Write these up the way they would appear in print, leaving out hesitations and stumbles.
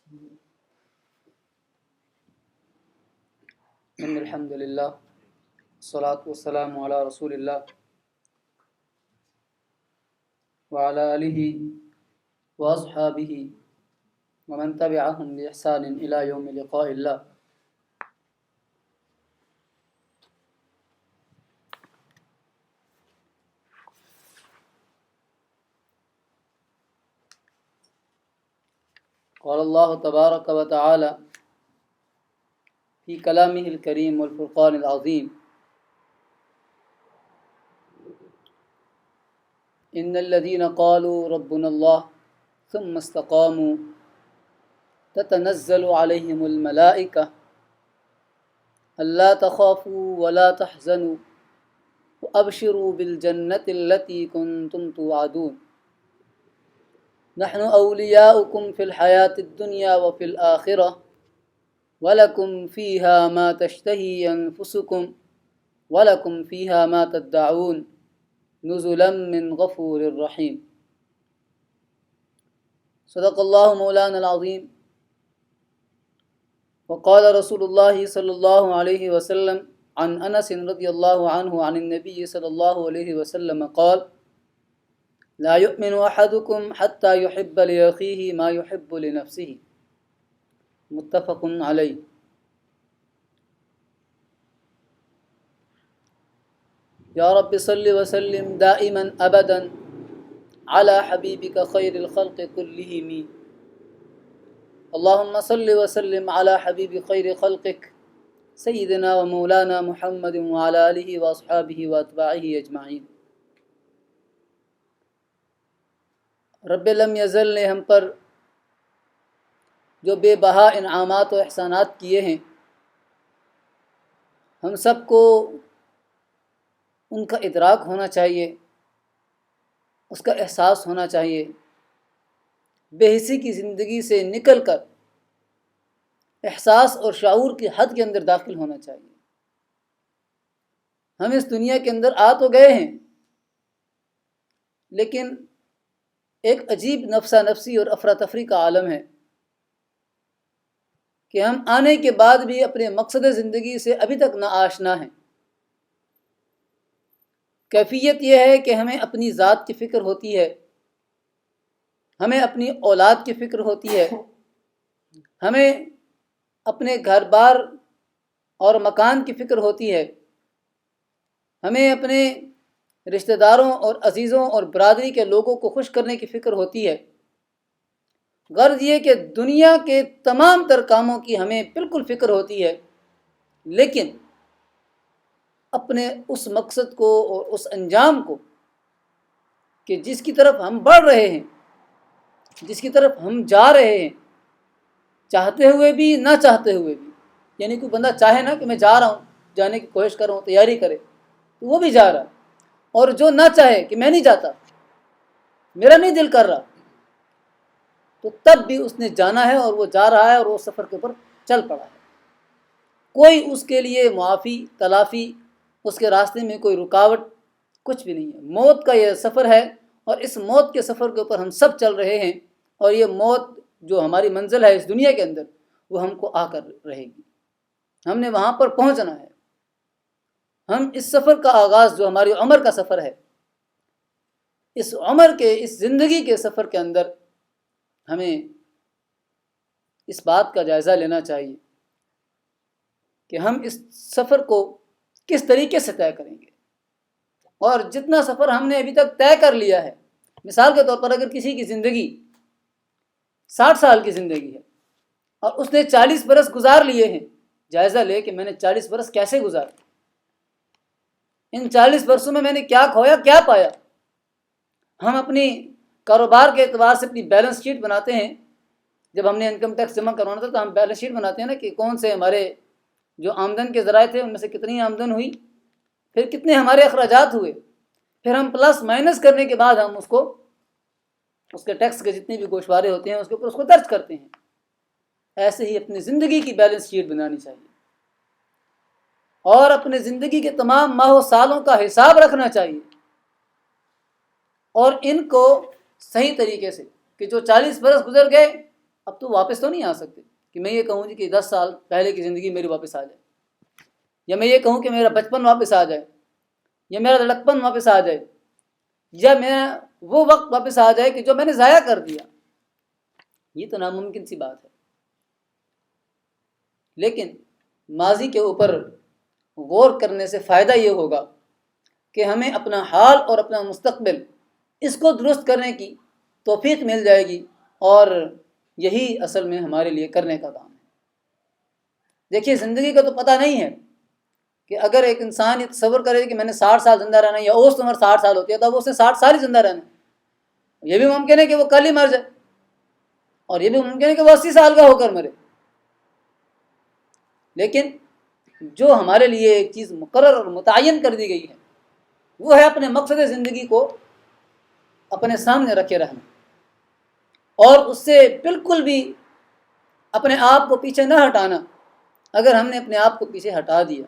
ان الحمد للہ والصلاة والسلام علی رسول اللہ وعلی آلہ واصحابہ ومن تبعهم بإحسان إلى يوم لقاء الله. قال الله تبارك وتعالى في كلامه الكريم والفرقان العظيم: إن الذين قالوا ربنا الله ثم استقاموا تتنزل عليهم الملائكة ألا تخافوا ولا تحزنوا وأبشروا بالجنة التي كنتم توعدون نحن أولياؤكم في الحياة الدنيا وفي الآخرة ولكم فيها ما تشتهي أنفسكم ولكم فيها ما تدعون نزلا من غفور رحيم. صدق الله مولانا العظيم. وقال رسول الله صلى الله عليه وسلم عن أنس رضي الله عنه عن النبي صلى الله عليه وسلم قال: لا يؤمن أحدكم حتى يحب لأخيه ما يحب لنفسه. متفق علیہ. یا رب صل وسلم دائما ابدا على حبیبک خیر الخلق كلهم. اللهم صل وسلم على حبیب خیر خلقک سیدنا و مولانا محمد وعلى آلہ واصحابہ واتباعہ اجمعین. رب لم یزل نے ہم پر جو بے بہا انعامات و احسانات کیے ہیں، ہم سب کو ان کا ادراک ہونا چاہیے، اس کا احساس ہونا چاہیے. بے حسی کی زندگی سے نکل کر احساس اور شعور کی حد کے اندر داخل ہونا چاہیے. ہم اس دنیا کے اندر آ تو گئے ہیں، لیکن ایک عجیب نفسا نفسی اور افراتفری کا عالم ہے کہ ہم آنے کے بعد بھی اپنے مقصد زندگی سے ابھی تک نا آشنا ہیں. کیفیت یہ ہے کہ ہمیں اپنی ذات کی فکر ہوتی ہے، ہمیں اپنی اولاد کی فکر ہوتی ہے، ہمیں اپنے گھر بار اور مکان کی فکر ہوتی ہے، ہمیں اپنے رشتہ داروں اور عزیزوں اور برادری کے لوگوں کو خوش کرنے کی فکر ہوتی ہے. غرض یہ کہ دنیا کے تمام تر کاموں کی ہمیں بالکل فکر ہوتی ہے، لیکن اپنے اس مقصد کو اور اس انجام کو کہ جس کی طرف ہم بڑھ رہے ہیں، جس کی طرف ہم جا رہے ہیں، چاہتے ہوئے بھی نہ چاہتے ہوئے بھی. یعنی کوئی بندہ چاہے نا کہ میں جا رہا ہوں، جانے کی کوشش کر رہا ہوں، تیاری کرے، تو وہ بھی جا رہا ہے. اور جو نہ چاہے کہ میں نہیں جاتا، میرا نہیں دل کر رہا، تو تب بھی اس نے جانا ہے اور وہ جا رہا ہے اور وہ سفر کے اوپر چل پڑا ہے. کوئی اس کے لیے معافی تلافی، اس کے راستے میں کوئی رکاوٹ کچھ بھی نہیں ہے. موت کا یہ سفر ہے اور اس موت کے سفر کے اوپر ہم سب چل رہے ہیں، اور یہ موت جو ہماری منزل ہے اس دنیا کے اندر، وہ ہم کو آ کر رہے گی. ہم نے وہاں پر پہنچنا ہے. ہم اس سفر کا آغاز جو ہماری عمر کا سفر ہے، اس عمر کے اس زندگی کے سفر کے اندر ہمیں اس بات کا جائزہ لینا چاہیے کہ ہم اس سفر کو کس طریقے سے طے کریں گے. اور جتنا سفر ہم نے ابھی تک طے کر لیا ہے، مثال کے طور پر اگر کسی کی زندگی 60 سال کی زندگی ہے اور اس نے 40 برس گزار لیے ہیں، جائزہ لے کہ میں نے 40 برس کیسے گزارے، ان 40 برسوں میں نے کیا کھویا کیا پایا. ہم اپنی کاروبار کے اعتبار سے اپنی بیلنس شیٹ بناتے ہیں. جب ہم نے انکم ٹیکس جمع کروانا تھا تو ہم بیلنس شیٹ بناتے ہیں نا کہ کون سے ہمارے جو آمدن کے ذرائع تھے ان میں سے کتنی آمدن ہوئی، پھر کتنے ہمارے اخراجات ہوئے، پھر ہم پلس مائنس کرنے کے بعد ہم اس کے ٹیکس کے جتنے بھی گوشوارے ہوتے ہیں اس کے اوپر اس کو درج کرتے ہیں. ایسے ہی اپنی زندگی کی بیلنس شیٹ بنانی چاہیے اور اپنے زندگی کے تمام ماہ و سالوں کا حساب رکھنا چاہیے، اور ان کو صحیح طریقے سے کہ جو 40 برس گزر گئے اب تو واپس تو نہیں آ سکتے کہ میں یہ کہوں جی کہ 10 سال پہلے کی زندگی میری واپس آ جائے، یا میں یہ کہوں کہ میرا بچپن واپس آ جائے، یا میرا لڑکپن واپس آ جائے، یا میرا وہ وقت واپس آ جائے کہ جو میں نے ضائع کر دیا۔ یہ تو ناممکن سی بات ہے۔ لیکن ماضی کے اوپر غور کرنے سے فائدہ یہ ہوگا کہ ہمیں اپنا حال اور اپنا مستقبل اس کو درست کرنے کی توفیق مل جائے گی، اور یہی اصل میں ہمارے لیے کرنے کا کام ہے۔ دیکھیے، زندگی کا تو پتہ نہیں ہے کہ اگر ایک انسان یہ تصور کرے کہ میں نے 60 سال زندہ رہنا ہے، یا اوسط عمر 60 سال ہوتی ہے تو اس نے 60 سال ہی زندہ رہنا ہے۔ یہ بھی ممکن ہے کہ وہ کل ہی مر جائے، اور یہ بھی ممکن ہے کہ وہ 80 سال کا ہو کر مرے۔ لیکن جو ہمارے لیے ایک چیز مقرر اور متعین کر دی گئی ہے وہ ہے اپنے مقصد زندگی کو اپنے سامنے رکھے رہنا، اور اس سے بالکل بھی اپنے آپ کو پیچھے نہ ہٹانا۔ اگر ہم نے اپنے آپ کو پیچھے ہٹا دیا،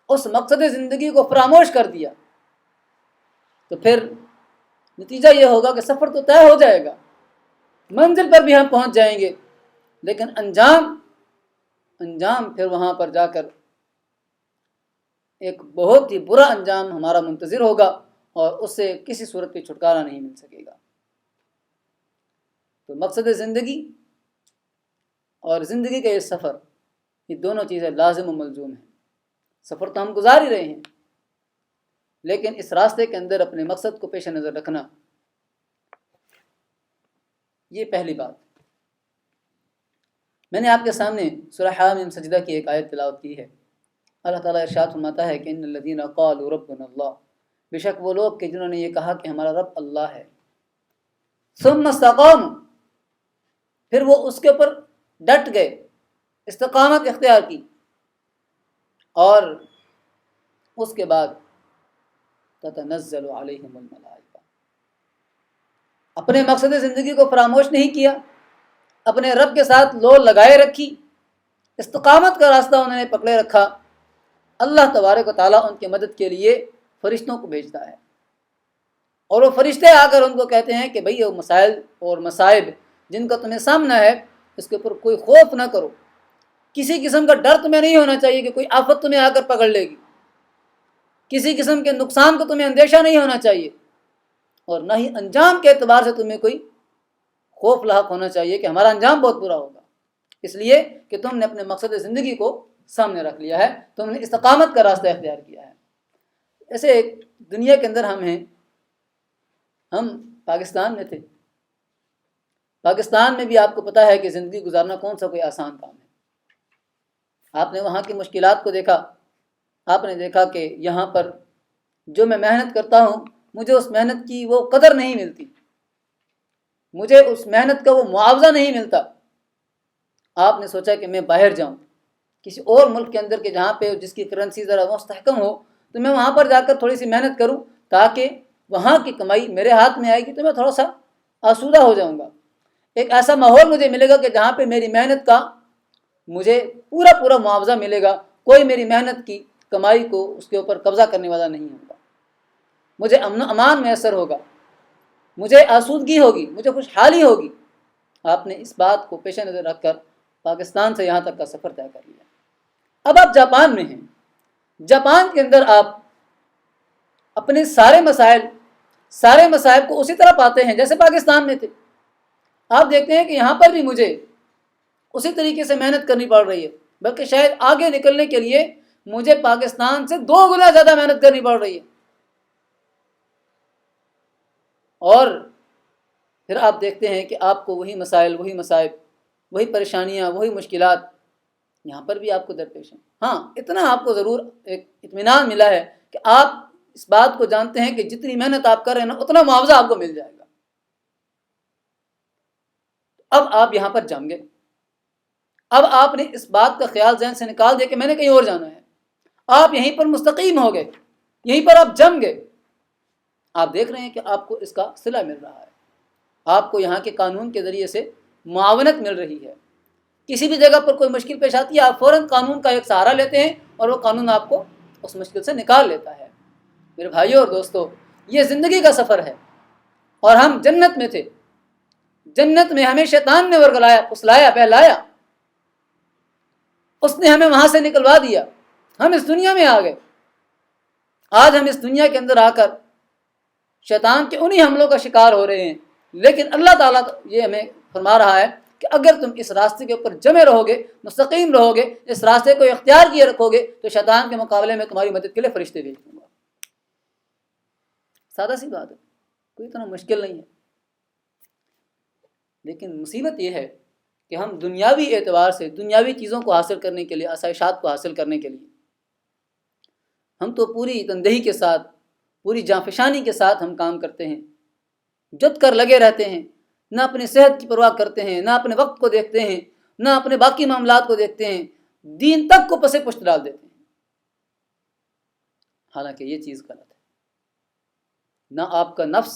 اس مقصد زندگی کو فراموش کر دیا، تو پھر نتیجہ یہ ہوگا کہ سفر تو طے ہو جائے گا، منزل پر بھی ہم پہنچ جائیں گے، لیکن انجام پھر وہاں پر جا کر ایک بہت ہی برا انجام ہمارا منتظر ہوگا، اور اس سے کسی صورت پہ چھٹکارا نہیں مل سکے گا۔ تو مقصد زندگی اور زندگی کا یہ سفر، یہ دونوں چیزیں لازم و ملزوم ہیں۔ سفر تو ہم گزار ہی رہے ہیں، لیکن اس راستے کے اندر اپنے مقصد کو پیش نظر رکھنا، یہ پہلی بات۔ میں نے آپ کے سامنے سورہ حامیم سجدہ کی ایک آیت تلاوت کی ہے۔ اللہ تعالیٰ ارشاد فرماتا ہے کہ ان الذین قالوا ربنا اللہ، بے شک وہ لوگ کہ جنہوں نے یہ کہا کہ ہمارا رب اللہ ہے، ثم استقاموا، پھر وہ اس کے اوپر ڈٹ گئے، استقامت اختیار کی، اور اس کے بعد تتنزل علیہم الملائکہ، اپنے مقصد زندگی کو فراموش نہیں کیا، اپنے رب کے ساتھ لو لگائے رکھی، استقامت کا راستہ انہوں نے پکڑے رکھا، اللہ تبارک و تعالیٰ ان کی مدد کے لیے فرشتوں کو بھیجتا ہے، اور وہ فرشتے آ کر ان کو کہتے ہیں کہ بھئی وہ مسائل اور مصائب جن کا تمہیں سامنا ہے اس کے اوپر کوئی خوف نہ کرو، کسی قسم کا ڈر تمہیں نہیں ہونا چاہیے کہ کوئی آفت تمہیں آ کر پکڑ لے گی، کسی قسم کے نقصان کو تمہیں اندیشہ نہیں ہونا چاہیے، اور نہ ہی انجام کے اعتبار سے تمہیں کوئی خوف لاحق ہونا چاہیے کہ ہمارا انجام بہت برا ہوگا، اس لیے کہ تم نے اپنے مقصد زندگی کو سامنے رکھ لیا ہے، تم نے استقامت کا راستہ اختیار کیا ہے۔ ایسے دنیا کے اندر ہم پاکستان میں تھے، پاکستان میں بھی آپ کو پتہ ہے کہ زندگی گزارنا کون سا کوئی آسان کام ہے۔ آپ نے وہاں کی مشکلات کو دیکھا، آپ نے دیکھا کہ یہاں پر جو میں محنت کرتا ہوں مجھے اس محنت کی وہ قدر نہیں ملتی، مجھے اس محنت کا وہ معاوضہ نہیں ملتا۔ آپ نے سوچا کہ میں باہر جاؤں کسی اور ملک کے اندر، کہ جہاں پہ جس کی کرنسی ذرا مستحکم ہو، تو میں وہاں پر جا کر تھوڑی سی محنت کروں تاکہ وہاں کی کمائی میرے ہاتھ میں آئے گی تو میں تھوڑا سا آسودہ ہو جاؤں گا، ایک ایسا ماحول مجھے ملے گا کہ جہاں پہ میری محنت کا مجھے پورا معاوضہ ملے گا، کوئی میری محنت کی کمائی کو اس کے اوپر قبضہ کرنے والا نہیں ہوگا، مجھے امن و امان میسر ہوگا، مجھے آسودگی ہوگی، مجھے خوشحالی ہوگی۔ آپ نے اس بات کو پیش نظر رکھ کر پاکستان سے یہاں تک کا سفر طے کر لیا۔ اب آپ جاپان میں ہیں، جاپان کے اندر آپ اپنے سارے مسائل کو اسی طرح پاتے ہیں جیسے پاکستان میں تھے۔ آپ دیکھتے ہیں کہ یہاں پر بھی مجھے اسی طریقے سے محنت کرنی پڑ رہی ہے، بلکہ شاید آگے نکلنے کے لیے مجھے پاکستان سے 2 گنا زیادہ محنت کرنی پڑ رہی ہے۔ اور پھر آپ دیکھتے ہیں کہ آپ کو وہی مسائل، وہی مصائب، وہی پریشانیاں، وہی مشکلات یہاں پر بھی آپ کو درپیش ہیں۔ ہاں، اتنا آپ کو ضرور ایک اطمینان ملا ہے کہ آپ اس بات کو جانتے ہیں کہ جتنی محنت آپ کر رہے ہیں نا اتنا معاوضہ آپ کو مل جائے گا۔ اب آپ یہاں پر جم گئے، اب آپ نے اس بات کا خیال ذہن سے نکال دیا کہ میں نے کہیں اور جانا ہے، آپ یہیں پر مستقیم ہو گئے، یہیں پر آپ جم گئے۔ آپ دیکھ رہے ہیں کہ آپ کو اس کا صلہ مل رہا ہے، آپ کو یہاں کے قانون کے ذریعے سے معاونت مل رہی ہے، کسی بھی جگہ پر کوئی مشکل پیش آتی ہے آپ فوراً قانون کا ایک سہارا لیتے ہیں اور وہ قانون آپ کو اس مشکل سے نکال لیتا ہے۔ میرے بھائیوں اور دوستو، یہ زندگی کا سفر ہے، اور ہم جنت میں تھے، جنت میں ہمیں شیطان نے ورگلایا، پھسلایا، بہلایا، اس نے ہمیں وہاں سے نکلوا دیا، ہم اس دنیا میں آ گئے۔ آج ہم اس دنیا کے اندر آ کر شیطان کے انہی حملوں کا شکار ہو رہے ہیں، لیکن اللہ تعالیٰ یہ ہمیں فرما رہا ہے کہ اگر تم اس راستے کے اوپر جمے رہو گے، مستقیم رہو گے، اس راستے کو اختیار کیے رکھو گے، تو شیطان کے مقابلے میں تمہاری مدد کے لیے فرشتے بھیج دوں گا۔ سادہ سی بات ہے، کوئی اتنا مشکل نہیں ہے۔ لیکن مصیبت یہ ہے کہ ہم دنیاوی اعتبار سے دنیاوی چیزوں کو حاصل کرنے کے لیے، آسائشات کو حاصل کرنے کے لیے ہم تو پوری تندہی کے ساتھ، پوری جانفشانی کے ساتھ ہم کام کرتے ہیں، جد کر لگے رہتے ہیں، نہ اپنی صحت کی پرواہ کرتے ہیں، نہ اپنے وقت کو دیکھتے ہیں، نہ اپنے باقی معاملات کو دیکھتے ہیں، دین تک کو پس پشت ڈال دیتے ہیں۔ حالانکہ یہ چیز غلط ہے۔ نہ آپ کا نفس،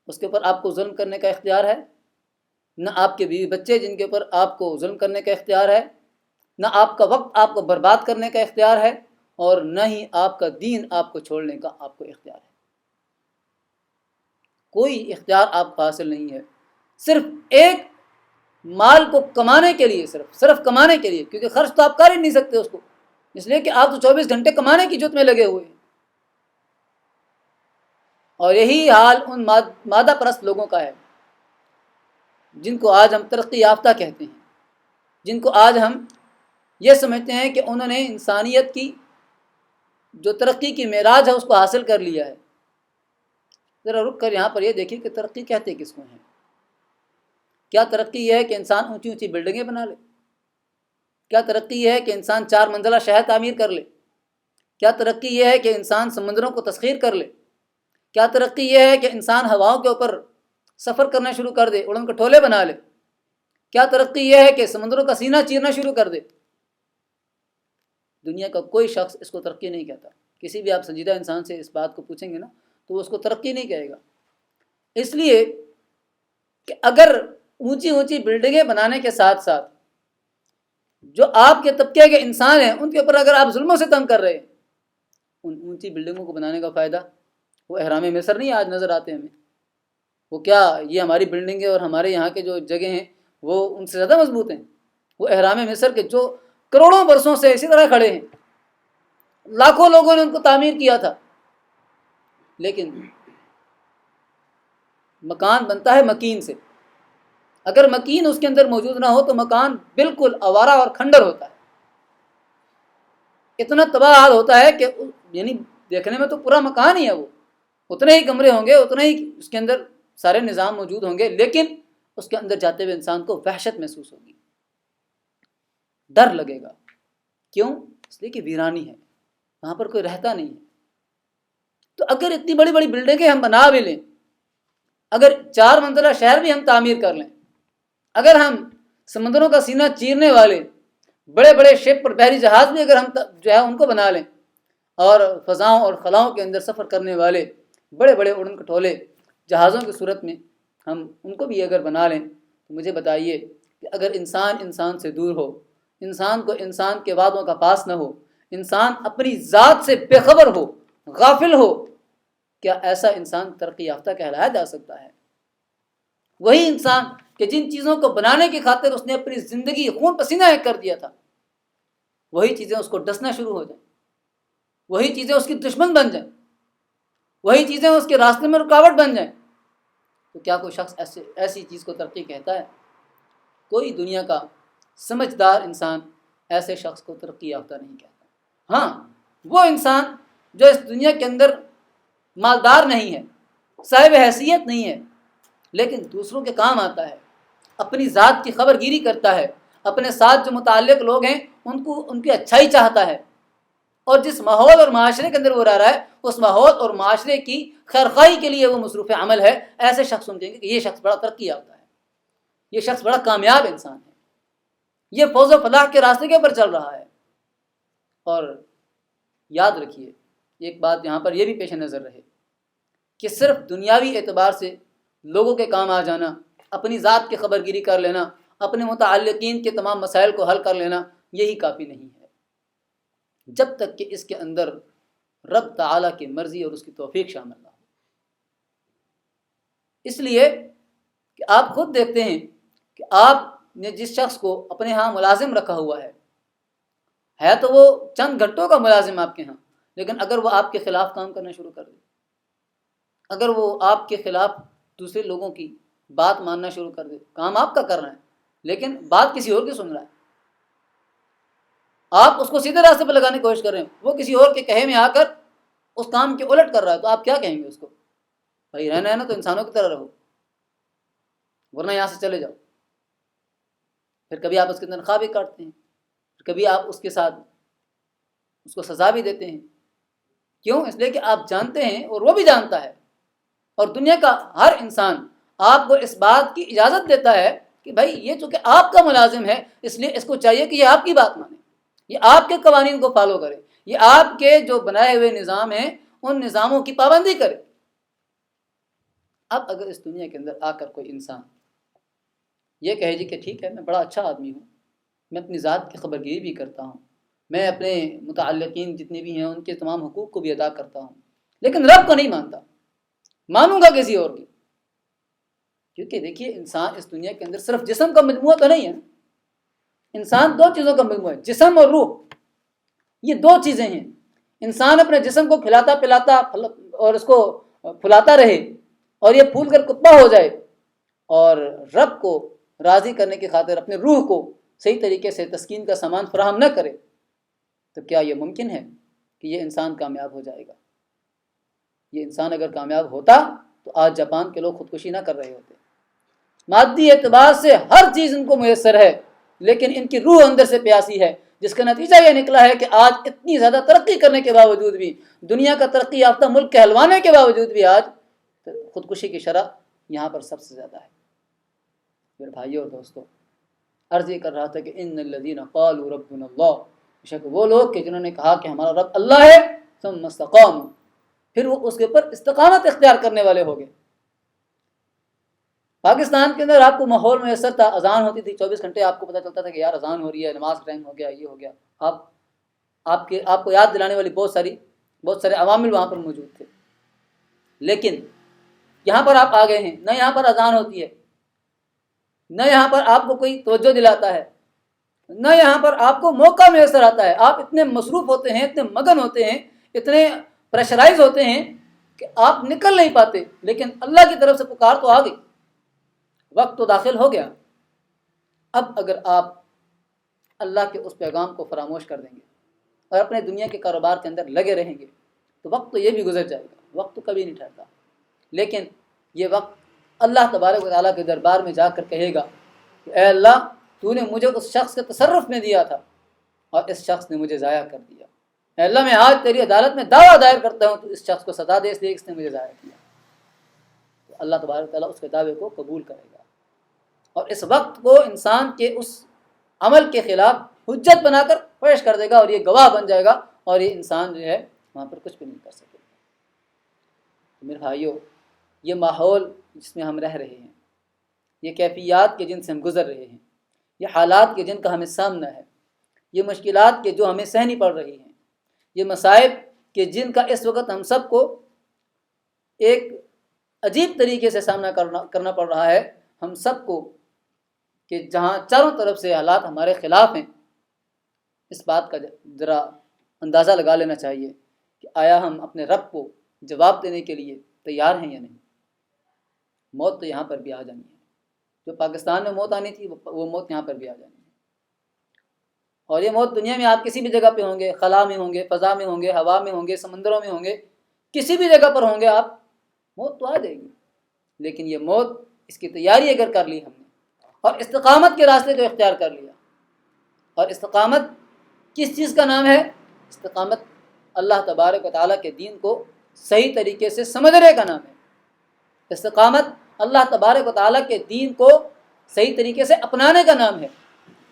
اس کے اوپر آپ کو ظلم کرنے کا اختیار ہے، نہ آپ کے بیوی بچے جن کے اوپر آپ کو ظلم کرنے کا اختیار ہے، نہ آپ کا وقت آپ کو برباد کرنے کا اختیار ہے، اور نہ ہی آپ کا دین آپ کو چھوڑنے کا آپ کو اختیار ہے۔ کوئی اختیار آپ کو حاصل نہیں ہے، صرف ایک مال کو کمانے کے لیے، صرف کمانے کے لیے، کیونکہ خرچ تو آپ کر ہی نہیں سکتے اس کو، اس لیے کہ آپ تو 24 گھنٹے کمانے کی جد میں لگے ہوئے ہیں۔ اور یہی حال ان مادہ پرست لوگوں کا ہے جن کو آج ہم ترقی یافتہ کہتے ہیں، جن کو آج ہم یہ سمجھتے ہیں کہ انہوں نے انسانیت کی جو ترقی کی معراج ہے اس کو حاصل کر لیا ہے۔ ذرا رک کر یہاں پر یہ دیکھیے کہ ترقی کہتے کس کو ہیں؟ کیا ترقی یہ ہے کہ انسان اونچی اونچی بلڈنگیں بنا لے؟ کیا ترقی یہ ہے کہ انسان 4 منزلہ شہر تعمیر کر لے؟ کیا ترقی یہ ہے کہ انسان سمندروں کو تسخیر کر لے؟ کیا ترقی یہ ہے کہ انسان ہواؤں کے اوپر سفر کرنا شروع کر دے، اڑن کھٹولے بنا لے؟ کیا ترقی یہ ہے کہ سمندروں کا سینہ چیرنا شروع کر دے؟ دنیا کا کوئی شخص اس کو ترقی نہیں کہتا۔ کسی بھی آپ سنجیدہ انسان سے اس بات کو پوچھیں گے نا تو وہ اس کو ترقی نہیں کہے گا، اس لیے کہ اگر اونچی اونچی بلڈنگیں بنانے کے ساتھ ساتھ جو آپ کے طبقے کے انسان ہیں ان کے اوپر اگر آپ ظلموں سے تنگ کر رہے ہیں، ان اونچی بلڈنگوں کو بنانے کا فائدہ؟ وہ احرام مصر نہیں آج نظر آتے ہمیں؟ وہ کیا یہ ہماری بلڈنگیں اور ہمارے یہاں کے جو جگہ ہیں وہ ان سے زیادہ مضبوط ہیں؟ وہ احرام مصر کے جو کروڑوں برسوں سے اسی طرح کھڑے ہیں، لاکھوں لوگوں نے ان کو تعمیر کیا تھا، لیکن مکان بنتا ہے مکین سے، اگر مکین اس کے اندر موجود نہ ہو تو مکان بالکل آوارہ اور کھنڈر ہوتا ہے، اتنا تباہ حال ہوتا ہے کہ یعنی دیکھنے میں تو پورا مکان ہی ہے، وہ اتنے ہی کمرے ہوں گے، اتنے ہی اس کے اندر سارے نظام موجود ہوں گے، لیکن اس کے اندر جاتے ہوئے انسان کو وحشت محسوس ہوگی، ڈر لگے گا۔ کیوں؟ اس لیے کہ ویرانی ہے، وہاں پر کوئی رہتا نہیں ہے۔ تو اگر اتنی بڑی بڑی بلڈنگیں ہم بنا بھی لیں، اگر 4 منزلہ شہر بھی ہم تعمیر کر لیں، اگر ہم سمندروں کا سینہ چیرنے والے بڑے بڑے شپ اور بحری جہاز بھی اگر ہم جو ہے ان کو بنا لیں، اور فضاؤں اور خلاؤں کے اندر سفر کرنے والے بڑے بڑے اڑن کھٹولے جہازوں کی صورت میں ہم ان کو بھی اگر بنا لیں، تو مجھے بتائیے کہ اگر انسان سے دور ہو، انسان کو انسان کے وعدوں کا پاس نہ ہو، انسان اپنی ذات سے بے خبر ہو، غافل ہو، کیا ایسا انسان ترقی یافتہ کہلایا جا سکتا ہے؟ وہی انسان کہ جن چیزوں کو بنانے کی خاطر اس نے اپنی زندگی خون پسینہ ایک کر دیا تھا، وہی چیزیں اس کو ڈسنا شروع ہو جائیں، وہی چیزیں اس کی دشمن بن جائیں، وہی چیزیں اس کے راستے میں رکاوٹ بن جائیں، تو کیا کوئی شخص ایسی چیز کو ترقی کہتا ہے؟ کوئی دنیا کا سمجھدار انسان ایسے شخص کو ترقی یافتہ نہیں کہتا۔ ہاں، وہ انسان جو اس دنیا کے اندر مالدار نہیں ہے، صاحب حیثیت نہیں ہے، لیکن دوسروں کے کام آتا ہے، اپنی ذات کی خبر گیری کرتا ہے، اپنے ساتھ جو متعلق لوگ ہیں ان کی اچھائی چاہتا ہے، اور جس ماحول اور معاشرے کے اندر وہ رہ رہا ہے اس ماحول اور معاشرے کی خیرخواہی کے لیے وہ مصروف عمل ہے، ایسے شخص سمجھیں گے کہ یہ شخص بڑا ترقی یافتہ ہے، یہ شخص بڑا کامیاب انسان ہے، یہ فوز و فلاح کے راستے کے اوپر چل رہا ہے۔ اور یاد رکھیے ایک بات یہاں پر یہ بھی پیش نظر رہے کہ صرف دنیاوی اعتبار سے لوگوں کے کام آ جانا، اپنی ذات کی خبر گیری کر لینا، اپنے متعلقین کے تمام مسائل کو حل کر لینا، یہی کافی نہیں ہے جب تک کہ اس کے اندر رب تعالیٰ کی مرضی اور اس کی توفیق شامل نہ ہو۔ اس لیے کہ آپ خود دیکھتے ہیں کہ آپ نے جس شخص کو اپنے ہاں ملازم رکھا ہوا ہے تو وہ چند گھنٹوں کا ملازم آپ کے ہاں، لیکن اگر وہ آپ کے خلاف کام کرنا شروع کر دے، اگر وہ آپ کے خلاف دوسرے لوگوں کی بات ماننا شروع کر دے، کام آپ کا کر رہا ہے لیکن بات کسی اور کی سن رہا ہے، آپ اس کو سیدھے راستے پہ لگانے کی کوشش کر رہے ہیں، وہ کسی اور کے کہے میں آ کر اس کام کے الٹ کر رہا ہے، تو آپ کیا کہیں گے اس کو؟ بھائی رہنا ہے نا تو انسانوں کی طرح رہو، ورنہ یہاں سے چلے جاؤ۔ پھر کبھی آپ اس کی تنخواہ بھی کاٹتے ہیں، کبھی آپ اس کے ساتھ اس کو سزا بھی دیتے ہیں، کیوں؟ اس لیے کہ آپ جانتے ہیں اور وہ بھی جانتا ہے، اور دنیا کا ہر انسان آپ کو اس بات کی اجازت دیتا ہے کہ بھائی یہ چونکہ آپ کا ملازم ہے، اس لیے اس کو چاہیے کہ یہ آپ کی بات مانے، یہ آپ کے قوانین کو فالو کرے، یہ آپ کے جو بنائے ہوئے نظام ہیں ان نظاموں کی پابندی کرے۔ اب اگر اس دنیا کے اندر آ کر کوئی انسان یہ کہے جی کہ ٹھیک ہے میں بڑا اچھا آدمی ہوں، میں اپنی ذات کی خبرگیری بھی کرتا ہوں، میں اپنے متعلقین جتنے بھی ہیں ان کے تمام حقوق کو بھی ادا کرتا ہوں، لیکن رب کو نہیں مانتا، مانوں گا کسی اور کی؟ کیونکہ دیکھیے انسان اس دنیا کے اندر صرف جسم کا مجموعہ تو نہیں ہے، انسان دو چیزوں کا مجموعہ ہے، جسم اور روح، یہ دو چیزیں ہیں۔ انسان اپنے جسم کو کھلاتا پلاتا اور اس کو پھلاتا رہے اور یہ پھول کر کتا ہو جائے، اور رب کو راضی کرنے کی خاطر اپنے روح کو صحیح طریقے سے تسکین کا سامان فراہم نہ کرے، تو کیا یہ ممکن ہے کہ یہ انسان کامیاب ہو جائے گا؟ یہ انسان اگر کامیاب ہوتا تو آج جاپان کے لوگ خودکشی نہ کر رہے ہوتے۔ مادی اعتبار سے ہر چیز ان کو میسر ہے، لیکن ان کی روح اندر سے پیاسی ہے، جس کا نتیجہ یہ نکلا ہے کہ آج اتنی زیادہ ترقی کرنے کے باوجود بھی، دنیا کا ترقی یافتہ ملک کہلوانے کے باوجود بھی آج خودکشی کی شرح یہاں پر سب سے زیادہ ہے۔ میرے بھائیوں اور دوستوں، عرض یہ کر رہا تھا کہ ان الذین قالوا ربنا اللہ، بے شک وہ لوگ کہ جنہوں نے کہا کہ ہمارا رب اللہ ہے، ثم استقاموا، پھر وہ اس کے اوپر استقامت اختیار کرنے والے ہو گئے۔ پاکستان کے اندر آپ کو ماحول میسر تھا، اذان ہوتی تھی 24 گھنٹے آپ کو پتہ چلتا تھا کہ یار اذان ہو رہی ہے، نماز کا ٹائم ہو گیا، یہ ہو گیا، آپ کو یاد دلانے والی بہت سارے عوامل وہاں پر موجود تھے، لیکن یہاں پر آپ آ گئے ہیں، نہ یہاں پر اذان ہوتی ہے، نہ یہاں پر آپ کو کوئی توجہ دلاتا ہے، نہ یہاں پر آپ کو موقع میسر آتا ہے، آپ اتنے مصروف ہوتے ہیں، اتنے مگن ہوتے ہیں، اتنے پریشرائز ہوتے ہیں کہ آپ نکل نہیں پاتے، لیکن اللہ کی طرف سے پکار تو آ گئی، وقت تو داخل ہو گیا۔ اب اگر آپ اللہ کے اس پیغام کو فراموش کر دیں گے اور اپنے دنیا کے کاروبار کے اندر لگے رہیں گے تو وقت تو یہ بھی گزر جائے گا، وقت تو کبھی نہیں ٹھہرتا، لیکن یہ وقت اللہ تبارک و تعالیٰ کے دربار میں جا کر کہے گا کہ اے اللہ تو نے مجھے اس شخص کے تصرف میں دیا تھا اور اس شخص نے مجھے ضائع کر دیا، اے اللہ میں آج تیری عدالت میں دعویٰ دائر کرتا ہوں تو اس شخص کو سزا دے، اس لیے اس نے مجھے ضائع کیا، تو اللہ تبارک و تعالیٰ اس کے دعوے کو قبول کرے گا، اور اس وقت کو انسان کے اس عمل کے خلاف حجت بنا کر پیش کر دے گا اور یہ گواہ بن جائے گا، اور یہ انسان جو ہے وہاں پر کچھ بھی نہیں کر سکے گا۔ میرے بھائیوں، یہ ماحول جس میں ہم رہ رہے ہیں، یہ کیفیات کے جن سے ہم گزر رہے ہیں، یہ حالات کے جن کا ہمیں سامنا ہے، یہ مشکلات کے جو ہمیں سہنی پڑ رہی ہیں، یہ مصائب کے جن کا اس وقت ہم سب کو ایک عجیب طریقے سے سامنا کرنا پڑ رہا ہے، ہم سب کو، کہ جہاں چاروں طرف سے حالات ہمارے خلاف ہیں، اس بات کا ذرا اندازہ لگا لینا چاہیے کہ آیا ہم اپنے رب کو جواب دینے کے لیے تیار ہیں یا نہیں۔ موت تو یہاں پر بھی آ جانی ہے، جو پاکستان میں موت آنی تھی وہ موت یہاں پر بھی آ جانی ہے، اور یہ موت دنیا میں آپ کسی بھی جگہ پہ ہوں گے، خلا میں ہوں گے، فضا میں ہوں گے، ہوا میں ہوں گے، سمندروں میں ہوں گے، کسی بھی جگہ پر ہوں گے آپ، موت تو آ جائے گی، لیکن یہ موت اس کی تیاری اگر کر لی ہم نے اور استقامت کے راستے کو اختیار کر لیا، اور استقامت کس چیز کا نام ہے؟ استقامت اللہ تبارک و تعالیٰ کے دین کو صحیح طریقے سے سمجھنے کا نام ہے، استقامت اللہ تبارک و تعالیٰ کے دین کو صحیح طریقے سے اپنانے کا نام ہے،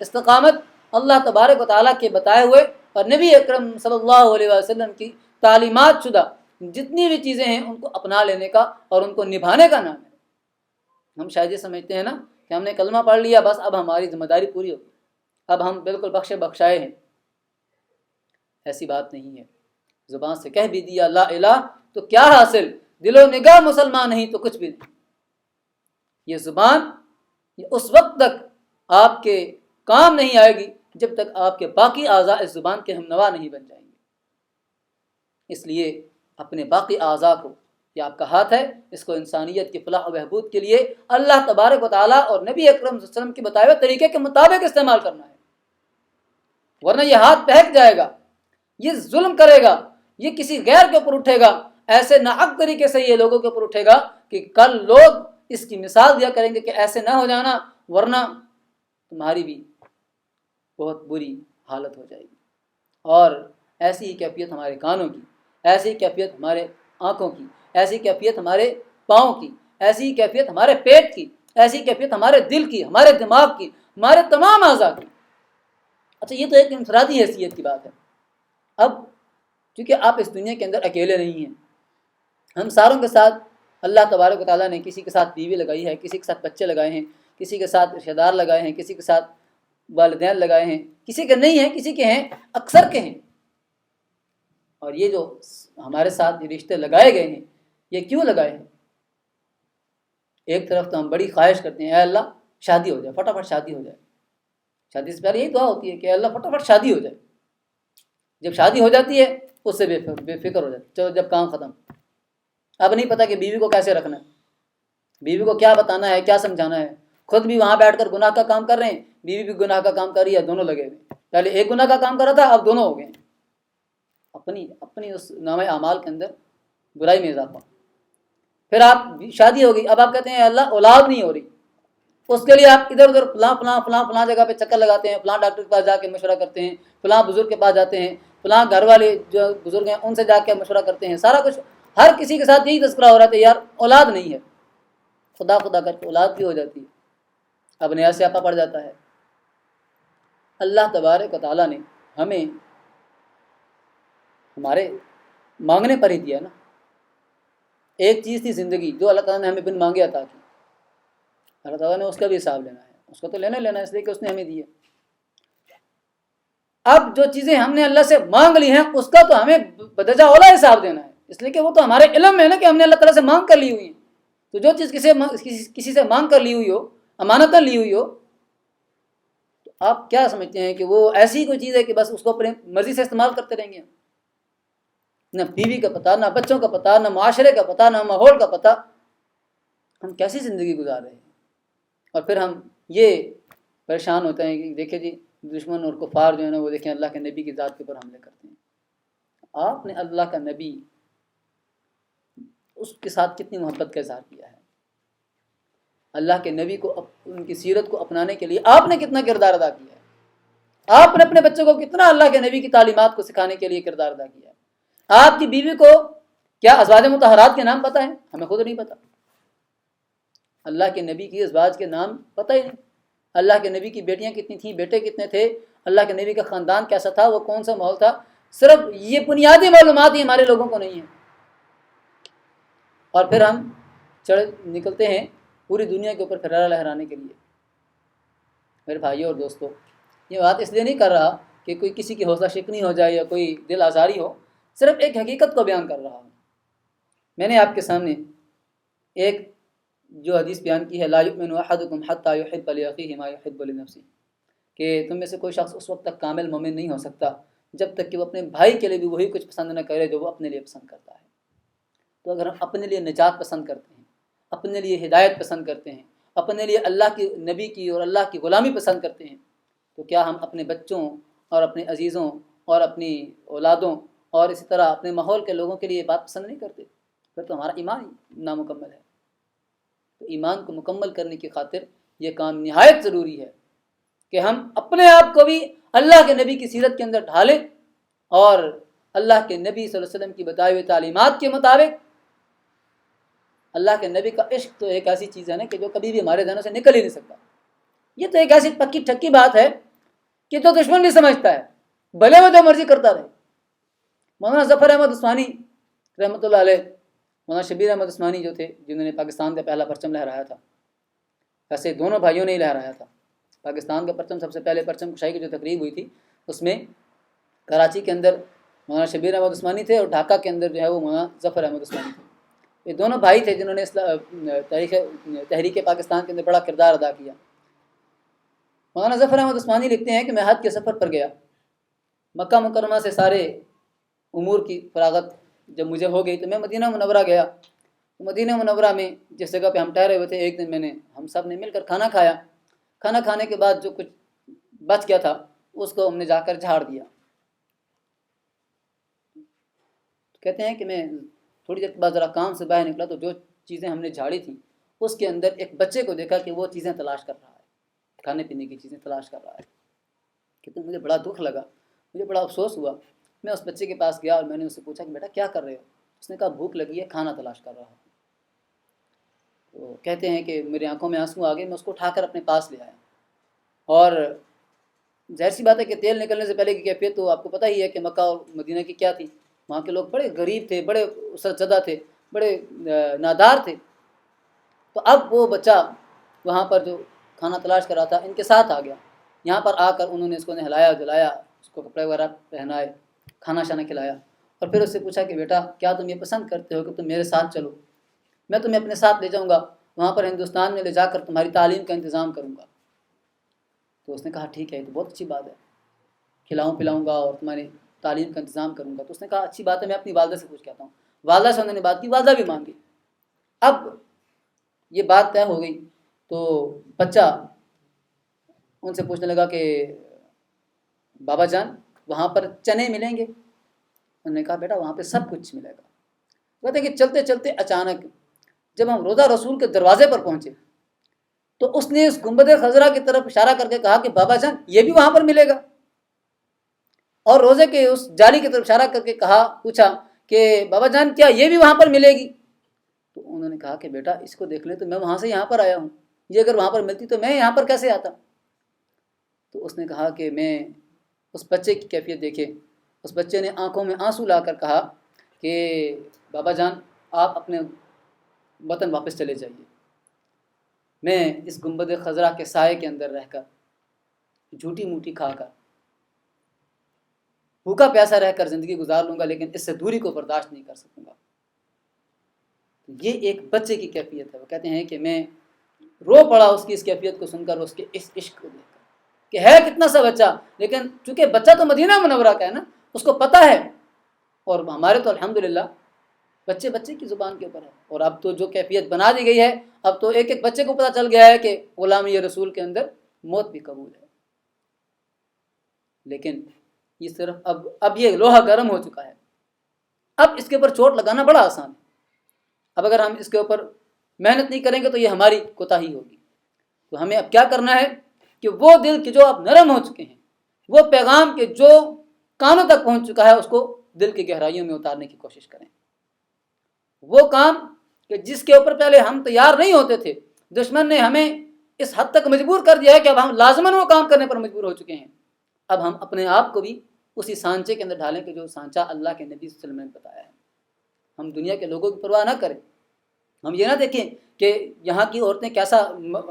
استقامت اللہ تبارک و تعالیٰ کے بتائے ہوئے اور نبی اکرم صلی اللہ علیہ وسلم کی تعلیمات شدہ جتنی بھی چیزیں ہیں ان کو اپنا لینے کا اور ان کو نبھانے کا نام ہے۔ ہم شاید یہ سمجھتے ہیں نا کہ ہم نے کلمہ پڑھ لیا بس اب ہماری ذمہ داری پوری ہوگی، اب ہم بالکل بخشے بخشائے ہیں، ایسی بات نہیں ہے۔ زبان سے کہہ بھی دیا لا الہ تو کیا حاصل، دل و نگاہ مسلمان نہیں تو کچھ بھی نہیں۔ یہ زبان یہ اس وقت تک آپ کے کام نہیں آئے گی جب تک آپ کے باقی اعضاء اس زبان کے ہمنوا نہیں بن جائیں گے۔ اس لیے اپنے باقی اعضاء کو، یہ آپ کا ہاتھ ہے، اس کو انسانیت کی فلاح و بہبود کے لیے اللہ تبارک و تعالیٰ اور نبی اکرم صلی اللہ علیہ وسلم کے بتائے ہوئے طریقے کے مطابق استعمال کرنا ہے، ورنہ یہ ہاتھ بہک جائے گا، یہ ظلم کرے گا، یہ کسی غیر کے اوپر اٹھے گا، ایسے ناحق طریقے سے یہ لوگوں کے اوپر اٹھے گا کہ کل لوگ اس کی مثال دیا کریں گے کہ ایسے نہ ہو جانا ورنہ تمہاری بھی بہت بری حالت ہو جائے گی۔ اور ایسی ہی کیفیت ہمارے کانوں کی، ایسی ہی کیفیت ہمارے آنکھوں کی، ایسی کیفیت ہمارے پاؤں کی، ایسی کیفیت ہمارے پیٹ کی، ایسی کیفیت ہمارے دل کی، ہمارے دماغ کی، ہمارے تمام اعضاء کی۔ اچھا، یہ تو ایک انفرادی حیثیت کی بات ہے۔ اب چونکہ آپ اس دنیا کے اندر اکیلے نہیں ہیں، ہم ساروں کے ساتھ اللہ تبارک و تعالیٰ نے کسی کے ساتھ بیوی لگائی ہے، کسی کے ساتھ بچے لگائے ہیں، کسی کے ساتھ رشتہ دار لگائے ہیں، کسی کے ساتھ والدین لگائے ہیں، کسی کے نہیں ہیں، کسی کے ہیں، اکثر کے ہیں۔ اور یہ جو ہمارے ساتھ یہ رشتے لگائے گئے ہیں، یہ کیوں لگائے ہیں؟ ایک طرف تو ہم بڑی خواہش کرتے ہیں اے اللہ شادی ہو جائے، فٹافٹ شادی ہو جائے۔ شادی سے پہلے یہی دعا ہوتی ہے کہ اے اللہ فٹافٹ شادی ہو جائے۔ جب شادی ہو جاتی ہے اس سے بے فکر ہو جاتی، چلو جب کام ختم، اب نہیں پتہ کہ بیوی کو کیسے رکھنا ہے، بیوی کو کیا بتانا ہے، کیا سمجھانا ہے۔ خود بھی وہاں بیٹھ کر گناہ کا کام کر رہے ہیں، بیوی بھی گناہ کا کام کر رہی ہے، دونوں لگے ہوئے، پہلے ایک گناہ کا کام کر رہا تھا، اب دونوں ہو گئے، اپنی اس نامہ اعمال کے اندر برائی میں اضافہ۔ پھر آپ شادی ہو گئی، اب آپ کہتے ہیں اللہ اولاد نہیں ہو رہی، اس کے لیے آپ ادھر ادھر فلاں جگہ پہ چکر لگاتے ہیں، فلاں ڈاکٹر کے پاس جا کے مشورہ کرتے ہیں، فلاں بزرگ کے پاس جاتے ہیں، فلاں گھر والے جو بزرگ ہیں ان سے جا کے مشورہ کرتے ہیں، سارا کچھ ہر کسی کے ساتھ یہی تذکرہ ہو رہا تھا یار اولاد نہیں ہے، خدا کر کے اولاد بھی ہو جاتی ہے، اب نیا سیاپا پڑ جاتا ہے۔ اللہ تبارک و تعالیٰ نے ہمیں ہمارے مانگنے پر ہی دیا نا۔ ایک چیز تھی زندگی جو اللہ تعالیٰ نے ہمیں بن مانگے عطا کی، اللہ تعالیٰ نے اس کا بھی حساب لینا ہے، اس کو تو لینا ہے اس لیے کہ اس نے ہمیں دی ہے۔ اب جو چیزیں ہم نے اللہ سے مانگ لی ہیں اس کا تو ہمیں بدجا اولا حساب دینا ہے، اس لیے کہ وہ تو ہمارے علم میں ہے نا کہ ہم نے اللہ تعالیٰ سے مانگ کر لی ہوئی ہیں۔ تو جو چیز کسی سے مانگ کر لی ہوئی ہو، امانتاً لی ہوئی ہو، تو آپ کیا سمجھتے ہیں کہ وہ ایسی کوئی چیز ہے کہ بس اس کو اپنے مرضی سے استعمال کرتے رہیں گے؟ نہ بیوی کا پتہ، نہ بچوں کا پتہ، نہ معاشرے کا پتہ، نہ ماحول کا پتہ، ہم کیسی زندگی گزار رہے ہیں؟ اور پھر ہم یہ پریشان ہوتے ہیں کہ دیکھیں جی دشمن اور کفار جو ہے نا وہ دیکھیں اللہ کے نبی کی ذات کے اوپر حملے کرتے ہیں۔ آپ نے اللہ کا نبی اس کے ساتھ کتنی محبت کا اظہار کیا ہے، اللہ کے نبی کو ان کی سیرت کو اپنانے کے لیے آپ نے کتنا کردار ادا کیا ہے، آپ نے اپنے بچوں کو کتنا اللہ کے نبی کی تعلیمات کو سکھانے کے لیے کردار ادا کیا ہے۔ آپ کی بیوی کو کیا ازواج مطہرات کے نام پتہ ہے؟ ہمیں خود نہیں پتہ۔ اللہ کے نبی کی ازواج کے نام پتہ ہی نہیں، اللہ کے نبی کی بیٹیاں کتنی تھیں، بیٹے کتنے تھے، اللہ کے نبی کا خاندان کیسا تھا، وہ کون سا ماحول تھا، صرف یہ بنیادی معلومات ہی ہمارے لوگوں کو نہیں ہیں۔ اور پھر ہم نکلتے ہیں پوری دنیا کے اوپر پھرارا لہرانے کے لیے۔ میرے بھائیوں اور دوستوں، یہ بات اس لیے نہیں کر رہا کہ کوئی کسی کی حوصلہ شکنی ہو جائے یا کوئی دل آزاری ہو، صرف ایک حقیقت کو بیان کر رہا ہوں۔ میں نے آپ کے سامنے ایک جو حدیث بیان کی ہے، لا یؤمن احدکم حتی یحب لاخیہ ما یحب لنفسہ، کہ تم میں سے کوئی شخص اس وقت تک کامل مومن نہیں ہو سکتا جب تک کہ وہ اپنے بھائی کے لیے بھی وہی کچھ پسند نہ کرے جو وہ اپنے لیے پسند کرتا ہے۔ تو اگر ہم اپنے لیے نجات پسند کرتے ہیں، اپنے لیے ہدایت پسند کرتے ہیں، اپنے لیے اللہ کی نبی کی اور اللہ کی غلامی پسند کرتے ہیں، تو کیا ہم اپنے بچوں اور اپنے عزیزوں اور اپنی اولادوں اور اسی طرح اپنے ماحول کے لوگوں کے لیے یہ بات پسند نہیں کرتے؟ پھر تو ہمارا ایمان ہی نامکمل ہے۔ تو ایمان کو مکمل کرنے کی خاطر یہ کام نہایت ضروری ہے کہ ہم اپنے آپ کو بھی اللہ کے نبی کی سیرت کے اندر ڈھالیں اور اللہ کے نبی صلی اللہ علیہ وسلم کی بتائی ہوئی تعلیمات کے مطابق۔ اللہ کے نبی کا عشق تو ایک ایسی چیز ہے نا کہ جو کبھی بھی ہمارے ذہنوں سے نکل ہی نہیں سکتا۔ یہ تو ایک ایسی پکی ٹھکی بات ہے کہ تو دشمن بھی سمجھتا ہے، بھلے وہ جو مرضی کرتا رہے۔ مولانا ظفر احمد عثمانی رحمۃ اللہ علیہ، مولانا شبیر احمد عثمانی جو تھے جنہوں نے پاکستان کا پہلا پرچم لہرایا تھا، ویسے دونوں بھائیوں نے ہی لہرایا تھا۔ پاکستان کا پرچم سب سے پہلے پرچم کشائی کی جو تقریب ہوئی تھی اس میں کراچی کے اندر مولانا شبیر احمد عثمانی تھے اور ڈھاکہ کے اندر جو ہے وہ مولانا ظفر احمد عثمانی تھے۔ یہ دونوں بھائی تھے جنہوں نے تحریک پاکستان کے اندر بڑا کردار ادا کیا۔ مولانا ظفر احمد عثمانی لکھتے ہیں کہ میں حج کے سفر پر گیا، مکہ مکرمہ سے سارے امور کی فراغت جب مجھے ہو گئی تو میں مدینہ منورہ گیا۔ مدینہ منورہ میں جس جگہ پہ ہم ٹھہرے ہوئے تھے، ایک دن ہم سب نے مل کر کھانا کھایا۔ کھانا کھانے کے بعد جو کچھ بچ گیا تھا اس کو ہم نے جا کر جھاڑ دیا۔ کہتے ہیں کہ میں تھوڑی دیر بعد ذرا کام سے باہر نکلا تو جو چیزیں ہم نے جھاڑی تھیں اس کے اندر ایک بچے کو دیکھا کہ وہ چیزیں تلاش کر رہا ہے، کھانے پینے کی چیزیں تلاش کر رہا ہے۔ کہتے مجھے بڑا دکھ لگا، مجھے بڑا افسوس ہوا۔ میں اس بچے کے پاس گیا اور میں نے اس سے پوچھا کہ بیٹا کیا کر رہے ہو؟ اس نے کہا بھوک لگی ہے، کھانا تلاش کر رہا ہوں۔ تو کہتے ہیں کہ میری آنکھوں میں آنسو آ گئے، میں اس کو اٹھا کر اپنے پاس لے آیا۔ اور ظاہر سی بات ہے کہ تیل نکلنے سے پہلے کی کیفیت تو آپ کو پتہ ہی ہے کہ مکہ اور مدینہ کی کیا تھی۔ وہاں کے لوگ بڑے غریب تھے، بڑے اسرت زدہ تھے، بڑے نادار تھے۔ تو اب وہ بچہ وہاں پر جو کھانا تلاش کر رہا تھا ان کے ساتھ آ گیا۔ یہاں پر آ کر انہوں نے اس کو نہلایا جلایا، اس کو کپڑے وغیرہ پہنائے، کھانا شانا کھلایا، اور پھر اس سے پوچھا کہ بیٹا کیا تم یہ پسند کرتے ہو کہ تم میرے ساتھ چلو؟ میں تمہیں اپنے ساتھ لے جاؤں گا، وہاں پر ہندوستان میں لے جا کر تمہاری تعلیم کا انتظام کروں گا۔ تو اس نے کہا ٹھیک ہے، یہ تو بہت اچھی بات ہے، کھلاؤں پلاؤں گا اور تمہاری تعلیم کا انتظام کروں گا۔ تو اس نے کہا اچھی بات ہے، میں اپنی والدہ سے پوچھ کے آتا ہوں۔ والدہ سے انہوں نے بات کی، والدہ بھی مان گئی۔ اب یہ بات طے ہو گئی تو بچہ ان سے پوچھنے لگا کہ بابا جان وہاں پر چنے ملیں گے؟ انہوں نے کہا بیٹا وہاں پہ سب کچھ ملے گا۔ کہتے ہیں کہ چلتے چلتے اچانک جب ہم روضہ رسول کے دروازے پر پہنچے تو اس نے اس گنبد خضرا کی طرف اشارہ کر کے کہا کہ بابا جان یہ بھی وہاں پر ملے گا، اور روزے کے اس جالی کی طرف اشارہ کر کے پوچھا کہ بابا جان کیا یہ بھی وہاں پر ملے گی؟ تو انہوں نے کہا کہ بیٹا اس کو دیکھ لیں تو میں وہاں سے یہاں پر آیا ہوں، یہ اگر وہاں پر ملتی تو میں یہاں پر کیسے آتا؟ تو اس نے کہا کہ میں اس بچے کی کیفیت دیکھے، اس بچے نے آنکھوں میں آنسو لا کر کہا کہ بابا جان آپ اپنے وطن واپس چلے جائیے، میں اس گنبد خضرا کے سائے کے اندر رہ کر جھوٹی موٹی کھا کر بھوکا پیاسا رہ کر زندگی گزار لوں گا، لیکن اس سے دوری کو برداشت نہیں کر سکوں گا۔ یہ ایک بچے کی کیفیت ہے۔ وہ کہتے ہیں کہ میں رو پڑا اس کی اس کیفیت کو سن کر، اس کے اس عشق کو دیکھ کر کہ ہے کتنا سا بچہ، لیکن چونکہ بچہ تو مدینہ منورہ کا ہے نا، اس کو پتہ ہے۔ اور ہمارے تو الحمدللہ بچے بچے کی زبان کے اوپر ہے، اور اب تو جو کیفیت بنا دی گئی ہے، اب تو ایک ایک بچے کو پتہ چل گیا ہے کہ غلامی رسول کے اندر موت بھی قبول ہے۔ لیکن یہ صرف اب یہ لوہا گرم ہو چکا ہے، اب اس کے اوپر چوٹ لگانا بڑا آسان ہے۔ اب اگر ہم اس کے اوپر محنت نہیں کریں گے تو یہ ہماری کوتاہی ہوگی۔ تو ہمیں اب کیا کرنا ہے کہ وہ دل کے جو اب نرم ہو چکے ہیں، وہ پیغام کے جو کانوں تک پہنچ چکا ہے، اس کو دل کی گہرائیوں میں اتارنے کی کوشش کریں۔ وہ کام کہ جس کے اوپر پہلے ہم تیار نہیں ہوتے تھے، دشمن نے ہمیں اس حد تک مجبور کر دیا ہے کہ اب ہم لازماً وہ کام کرنے پر مجبور ہو چکے ہیں۔ اب ہم اپنے آپ کو بھی اسی سانچے کے اندر ڈھالیں کہ جو سانچہ اللہ کے نبی صلی اللہ علیہ وسلم نے بتایا ہے۔ ہم دنیا کے لوگوں کی پرواہ نہ کریں، ہم یہ نہ دیکھیں کہ یہاں کی عورتیں کیسا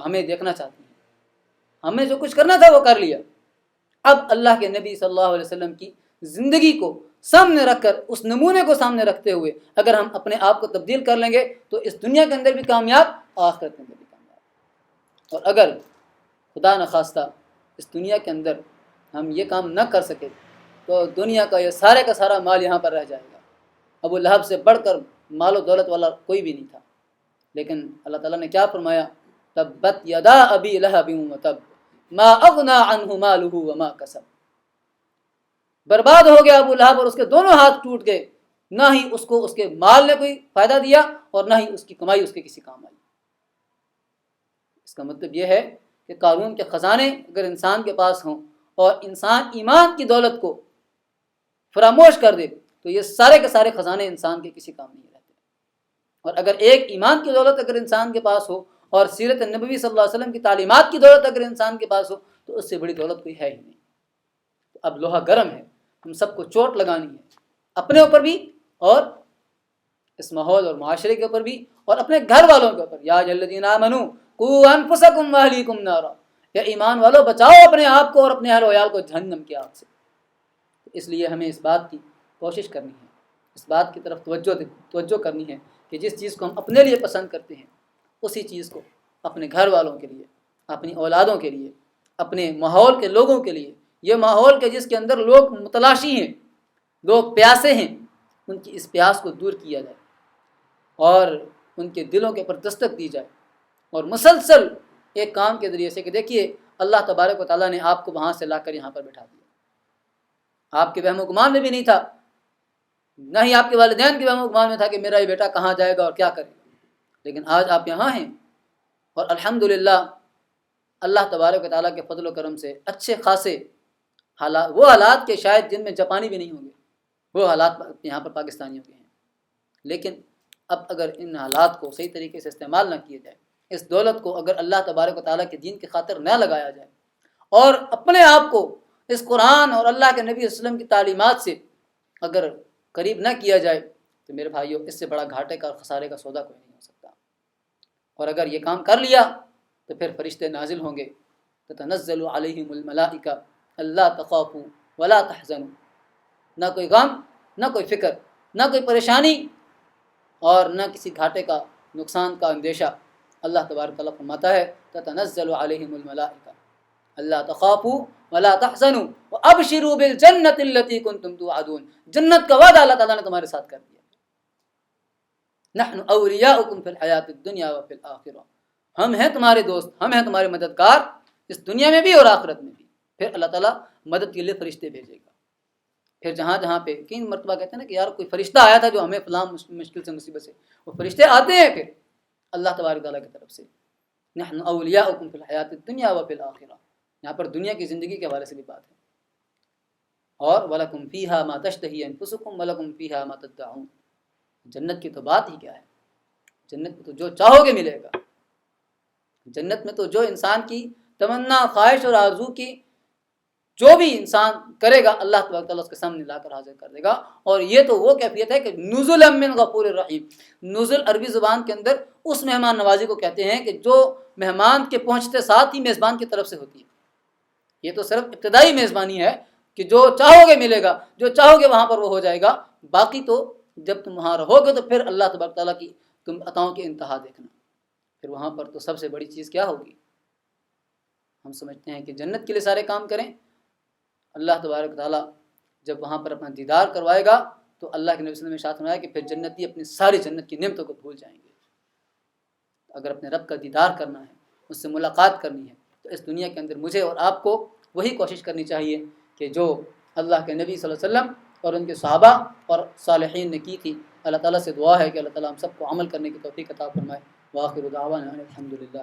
ہمیں دیکھنا چاہتی ہیں، ہمیں جو کچھ کرنا تھا وہ کر لیا۔ اب اللہ کے نبی صلی اللہ علیہ وسلم کی زندگی کو سامنے رکھ کر، اس نمونے کو سامنے رکھتے ہوئے اگر ہم اپنے آپ کو تبدیل کر لیں گے تو اس دنیا کے اندر بھی کامیاب، آخرت کے اندر بھی کامیاب۔ اور اگر خدا نخواستہ اس دنیا کے اندر ہم یہ کام نہ کر سکے تو دنیا کا یہ سارے کا سارا مال یہاں پر رہ جائے گا۔ ابو لہب سے بڑھ کر مال و دولت والا کوئی بھی نہیں تھا، لیکن اللہ تعالیٰ نے کیا فرمایا؟ تبت یدا ابی لہب وتب ما اغنی عنہ مالہ وما کسب۔ برباد ہو گیا ابو لہب اور اس کے دونوں ہاتھ ٹوٹ گئے، نہ ہی اس کو اس کے مال نے کوئی فائدہ دیا اور نہ ہی اس کی کمائی اس کے کسی کام آئی۔ اس کا مطلب یہ ہے کہ قارون کے خزانے اگر انسان کے پاس ہوں اور انسان ایمان کی دولت کو فراموش کر دے تو یہ سارے کے سارے خزانے انسان کے کسی کام نہیں رہتے۔ اور اگر ایک ایمان کی دولت اگر انسان کے پاس ہو اور سیرت نبوی صلی اللہ علیہ وسلم کی تعلیمات کی دولت اگر انسان کے پاس ہو تو اس سے بڑی دولت کوئی ہے ہی نہیں۔ تو اب لوہا گرم ہے، ہم سب کو چوٹ لگانی ہے، اپنے اوپر بھی اور اس ماحول اور معاشرے کے اوپر بھی اور اپنے گھر والوں کے اوپر۔ یا ایھا الذین آمنوا قوا انفسکم واہلیکم نارا، یا ایمان والو بچاؤ اپنے آپ کو اور اپنے اہل و عیال کو جہنم کی آگ سے۔ اس لیے ہمیں اس بات کی کوشش کرنی ہے، اس بات کی طرف توجہ کرنی ہے کہ جس چیز کو ہم اپنے لیے پسند کرتے ہیں اسی چیز کو اپنے گھر والوں کے لیے، اپنی اولادوں کے لیے، اپنے ماحول کے لوگوں کے لیے، یہ ماحول کے جس کے اندر لوگ متلاشی ہیں، لوگ پیاسے ہیں، ان کی اس پیاس کو دور کیا جائے اور ان کے دلوں کے اوپر دستک دی جائے، اور مسلسل ایک کام کے ذریعے سے کہ دیکھیے اللہ تبارک و تعالیٰ نے آپ کو وہاں سے لا کر یہاں پر بٹھا دیا، آپ کے وہم و گمان میں بھی نہیں تھا، نہ ہی آپ کے والدین کے وہم و گمان میں تھا کہ میرا یہ بیٹا کہاں جائے گا اور کیا کرے گا، لیکن آج آپ یہاں ہیں اور الحمدللہ اللہ تبارک و تعالیٰ کے فضل و کرم سے اچھے خاصے حالات، وہ حالات کے شاید جن میں جاپانی بھی نہیں ہوں گے، وہ حالات یہاں پر پاکستانیوں کے ہیں، لیکن اب اگر ان حالات کو صحیح طریقے سے استعمال نہ کیا جائے، اس دولت کو اگر اللہ تبارک و تعالیٰ کے دین کی خاطر نہ لگایا جائے اور اپنے آپ کو اس قرآن اور اللہ کے نبی صلی اللہ علیہ وسلم کی تعلیمات سے اگر قریب نہ کیا جائے تو میرے بھائیوں اس سے بڑا گھاٹے کا اور خسارے کا سودا کوئی نہیں ہو سکتا، اور اگر یہ کام کر لیا تو پھر فرشتے نازل ہوں گے، تتنزل علیہم الملائکہ اللہ تخافوا ولا تحزنوا، نہ کوئی غم، نہ کوئی فکر، نہ کوئی پریشانی اور نہ کسی گھاٹے کا، نقصان کا اندیشہ۔ اللہ تبارک تعالیٰ فرماتا ہے تتنزل علیہم الملائکہ اللہ تخافوا ولا تحزنوا وابشروا بالجنۃ التي کنتم توعدون، جنت کا وعدہ اللہ تعالیٰ نے تمہارے ساتھ کر دیا، نحن اولیاؤکم فی الحیات الدنیا وفی الآخرہ، ہم ہیں تمہارے دوست، ہم ہیں تمہارے مددگار اس دنیا میں بھی اور آخرت میں بھی۔ پھر اللہ تعالیٰ مدد کے لیے فرشتے بھیجے گا، پھر جہاں جہاں پہ کئی مرتبہ کہتے ہیں نا کہ یار کوئی فرشتہ آیا تھا جو ہمیں فلاں مشکل سے مصیبت سے، وہ فرشتے آتے ہیں پھر اللہ تبارک تعالیٰ کی طرف سے، نحن اولیاؤکم فی الحیات الدنیا وفی الآخرہ، یہاں پر دنیا کی زندگی کے حوالے سے بھی بات ہے، اور وَلَكُمْ فِيهَا مَا تَشْتَهِي أَنفُسُكُمْ وَلَكُمْ فِيهَا مَا تَدَّعُونَ، جنت کی تو بات ہی کیا ہے، جنت میں تو جو چاہو گے ملے گا، جنت میں تو جو انسان کی تمنا، خواہش اور آرزو کی جو بھی انسان کرے گا اللہ تبارک تعالیٰ اس کے سامنے لا کر حاضر کر دے گا، اور یہ تو وہ کیفیت ہے کہ نزلا من غفور الرحیم، نزل عربی زبان کے اندر اس مہمان نوازی کو کہتے ہیں کہ جو مہمان کے پہنچتے ساتھ ہی میزبان کی طرف سے ہوتی ہے، یہ تو صرف ابتدائی میزبانی ہے کہ جو چاہو گے ملے گا، جو چاہو گے وہاں پر وہ ہو جائے گا، باقی تو جب تم وہاں رہو گے تو پھر اللہ تبارک تعالیٰ کی تم عطاؤں کی انتہا دیکھنا، پھر وہاں پر تو سب سے بڑی چیز کیا ہوگی؟ ہم سمجھتے ہیں کہ جنت کے لیے سارے کام کریں، اللہ تبارک تعالیٰ جب وہاں پر اپنا دیدار کروائے گا تو اللہ کے نبی صلی اللہ علیہ وسلم نے ارشاد فرمایا کہ پھر جنتی اپنی ساری جنت کی نعمتوں کو بھول جائیں گے۔ اگر اپنے رب کا دیدار کرنا ہے، اس سے ملاقات کرنی ہے، تو اس دنیا کے اندر مجھے اور آپ کو وہی کوشش کرنی چاہیے کہ جو اللہ کے نبی صلی اللہ علیہ وسلم اور ان کے صحابہ اور صالحین نے کی تھی۔ اللہ تعالیٰ سے دعا ہے کہ اللہ تعالیٰ ہم سب کو عمل کرنے کی توفیق عطا فرمائے۔ وآخر دعوانا الحمد للہ۔